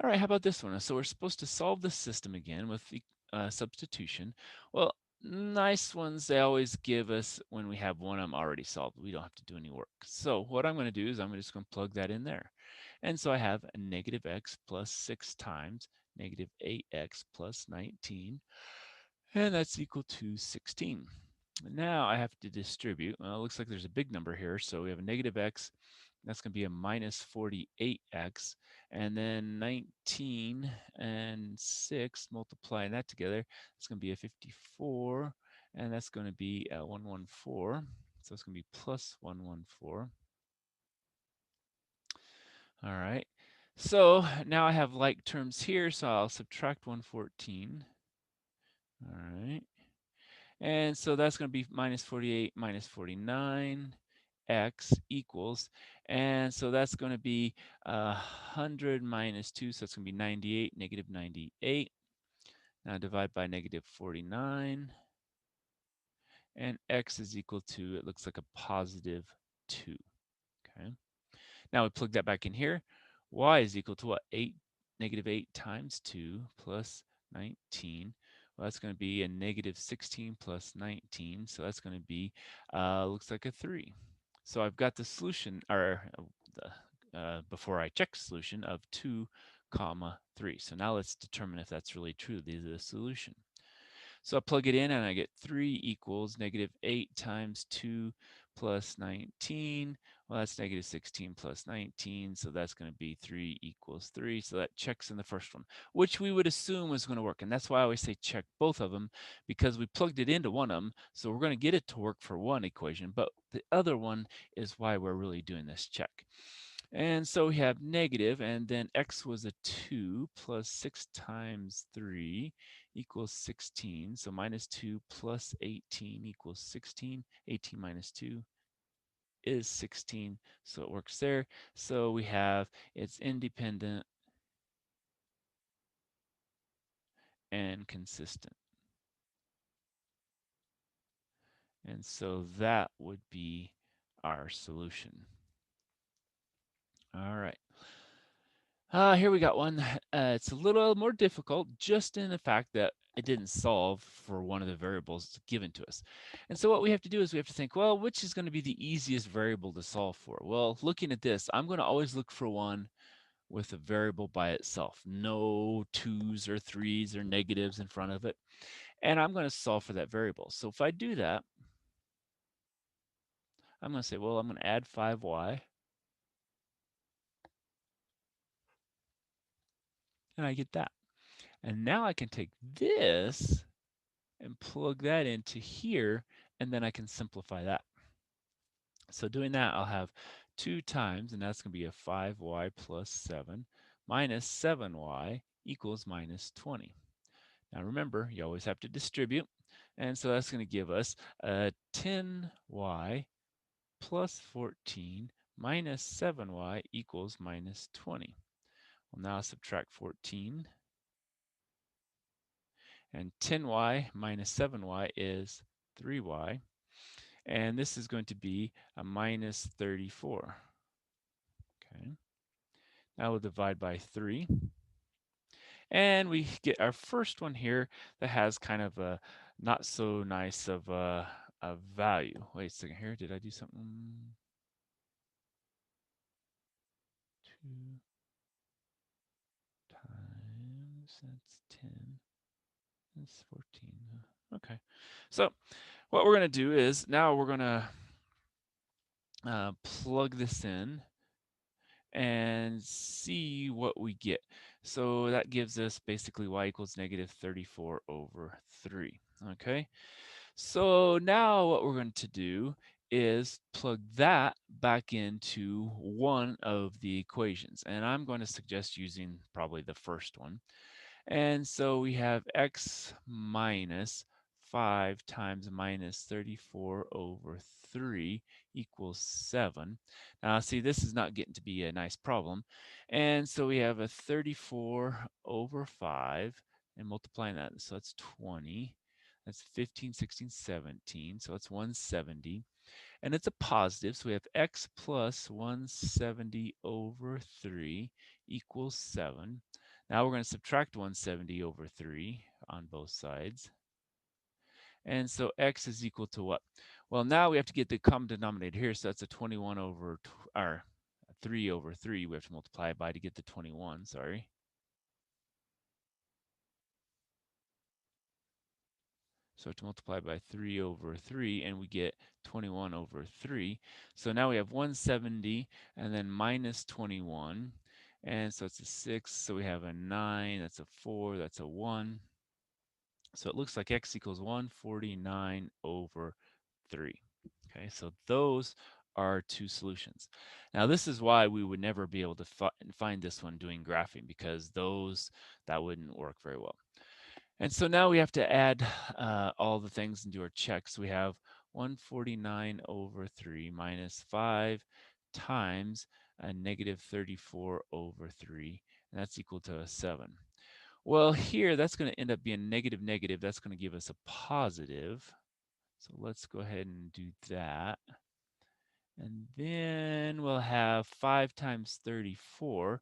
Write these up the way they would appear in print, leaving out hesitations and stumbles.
All right, how about this one? So we're supposed to solve the system again with the substitution. Well, nice ones, they always give us when we have one of them already solved. We don't have to do any work. So what I'm going to do is I'm just going to plug that in there. And so I have a negative x plus 6 times negative 8x plus 19, and that's equal to 16. Now I have to distribute. Well, it looks like there's a big number here, so we have a negative x. That's going to be a minus 48x, and then 19 and 6, multiplying that together, it's going to be a 54, and that's going to be a 114. So it's going to be plus 114. All right. So now I have like terms here, so I'll subtract 114. All right. And so that's going to be minus 48 minus 49 x equals, and so that's going to be 100 minus 2, so it's going to be 98, negative 98. Now divide by negative 49, and x is equal to, it looks like a positive 2. Okay. Now we plug that back in here. Y is equal to what? 8, negative 8 times 2 plus 19. Well, that's going to be a negative 16 plus 19. So that's going to be, looks like a 3. So I've got the solution, or before I check solution, of 2 comma 3. So now let's determine if that's really true. This is the solution. So I plug it in and I get 3 equals negative 8 times 2 plus 19. Well, that's negative 16 plus 19, so that's going to be 3 equals 3. So that checks in the first one, which we would assume was going to work. And that's why I always say check both of them, because we plugged it into one of them. So we're going to get it to work for one equation, but the other one is why we're really doing this check. And so we have negative, and then x was a 2 plus 6 times 3 equals 16. So minus 2 plus 18 equals 16. 18 minus 2 is 16, so it works there. So we have it's independent and consistent. And so that would be our solution. All right. Here we got one. It's a little more difficult just in the fact that it didn't solve for one of the variables given to us. And so what we have to do is we have to think, well, which is going to be the easiest variable to solve for? Well, looking at this, I'm going to always look for one with a variable by itself. No twos or threes or negatives in front of it. And I'm going to solve for that variable. So if I do that, I'm going to say, well, I'm going to add 5y. And I get that. And now I can take this and plug that into here, and then I can simplify that. So doing that, I'll have 2 times, and that's going to be a 5y plus 7 minus 7y equals minus 20. Now remember, you always have to distribute, and so that's going to give us 10y plus 14 minus 7y equals minus 20. Well, now subtract 14, and 10y minus 7y is 3y. And this is going to be a minus 34. Okay. Now we'll divide by 3. And we get our first one here that has kind of a not so nice of a value. Wait a second here. Did I do something? 2 times, that's 10. That's 14. Okay. So what we're going to do is now we're going to plug this in and see what we get. So that gives us basically y equals negative 34 over 3. Okay, so now what we're going to do is plug that back into one of the equations. And I'm going to suggest using probably the first one. And so we have x minus 5 times minus 34 over 3 equals 7. Now, see, this is not getting to be a nice problem. And so we have a 34 over 5 and multiplying that. So that's 20. That's 15, 16, 17. So it's 170. And it's a positive. So we have x plus 170 over 3 equals 7. Now we're going to subtract 170 over 3 on both sides. And so x is equal to what? Well, now we have to get the common denominator here. So that's a 21 over, or 3 over 3. We have to multiply by to get the 21, sorry. So to multiply by 3 over 3, and we get 21 over 3. So now we have 170 and then minus 21. And so it's a 6. So we have a 9. That's a 4. That's a 1. So it looks like x equals 149 over 3. Okay, so those are two solutions. Now this is why we would never be able to find this one doing graphing, because that wouldn't work very well. And so now we have to add all the things and do our checks. We have 149 over 3 minus 5 times a negative 34 over 3, and that's equal to a 7. Well, here that's going to end up being negative negative. That's going to give us a positive. So let's go ahead and do that. And then we'll have 5 times 34.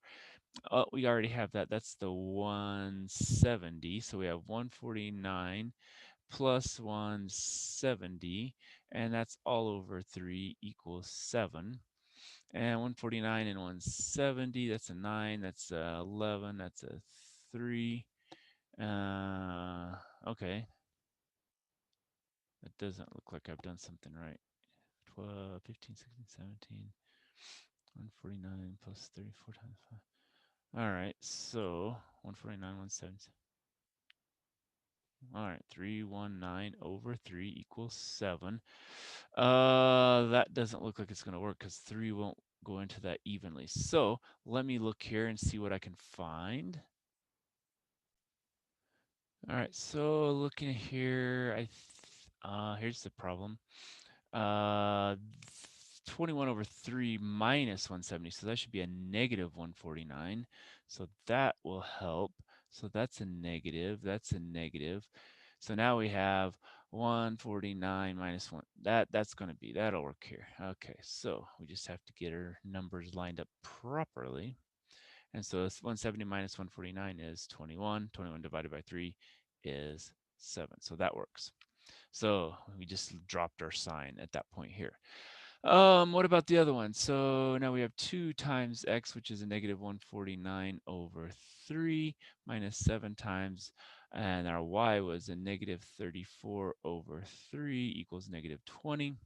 Oh, we already have that. That's the 170. So we have 149 plus 170, and that's all over 3 equals 7. And 149 and 170, that's a 9, that's a 11, that's a 3. Okay. That doesn't look like I've done something right. 12, 15, 16, 17, 149 plus 34 times 5. All right, so 149, 170. All right, 319 over 3 equals 7. That doesn't look like it's going to work because 3 won't go into that evenly. So let me look here and see what I can find. All right, so looking here, here's the problem. 21 over 3 minus 170, so that should be a negative 149. So that will help. So that's a negative, that's a negative. So now we have 149 minus 1. That's going to be, that'll work here. Okay, so we just have to get our numbers lined up properly. And so 170 minus 149 is 21. 21 divided by 3 is 7. So that works. So we just dropped our sign at that point here. What about the other one? So now we have 2 times x, which is a negative 149 over 3, minus 7 times, and our y was a negative 34 over 3 equals negative 20.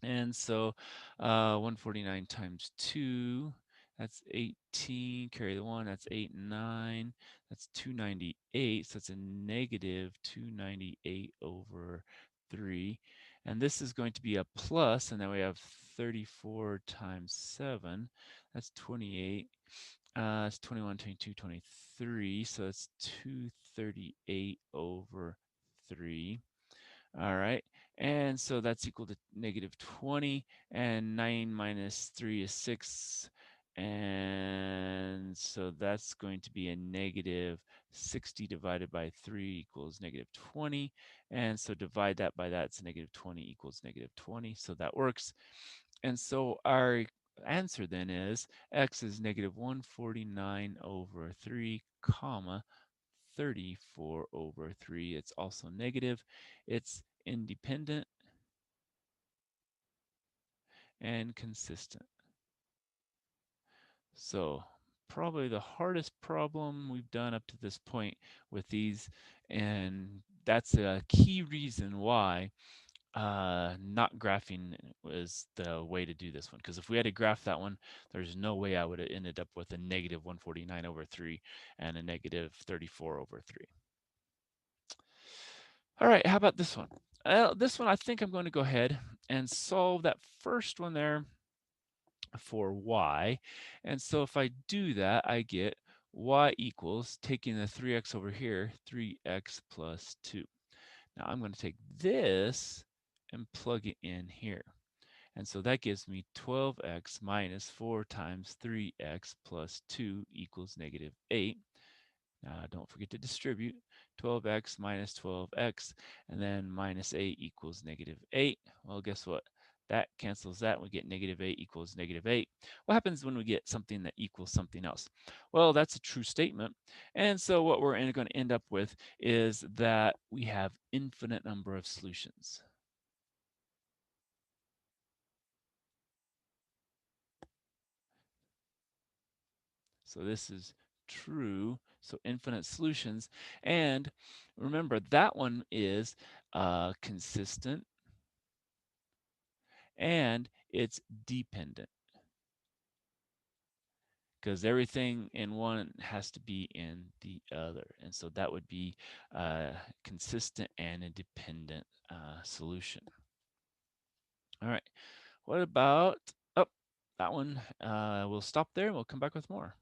And so 149 times 2, that's 18, carry the 1, that's 8, 9, that's 298, so it's a negative 298 over 3. And this is going to be a plus, and then we have 34 times 7, that's 28. It's 21, 22, 23, so it's 238 over 3. All right, and so that's equal to negative 20, and 9 minus 3 is 6, and so that's going to be a negative 60 divided by 3 equals negative 20, and so divide that by that, it's negative 20 equals negative 20, so that works. And so our answer then is x is negative 149 over 3, comma, 34 over 3. It's also negative. It's independent and consistent. So probably the hardest problem we've done up to this point with these, and that's a key reason why not graphing was the way to do this one. Because if we had to graph that one, there's no way I would have ended up with a negative 149 over 3 and a negative 34 over 3. All right, how about this one? This one, I think I'm going to go ahead and solve that first one there for y. And so if I do that, I get y equals, taking the 3x over here, 3x plus 2. Now I'm going to take this and plug it in here. And so that gives me 12x minus 4 times 3x plus 2 equals negative 8. Now don't forget to distribute. 12x minus 12x, and then minus 8 equals negative 8. Well, guess what? That cancels that. We get -8 equals -8. What happens when we get something that equals something else? Well, that's a true statement. And so what we're going to end up with is that we have infinite number of solutions. So this is true. So infinite solutions. And remember, that one is consistent and it's dependent, because everything in one has to be in the other. And so that would be consistent and a dependent solution. All right. What about, oh, that one, we'll stop there and we'll come back with more.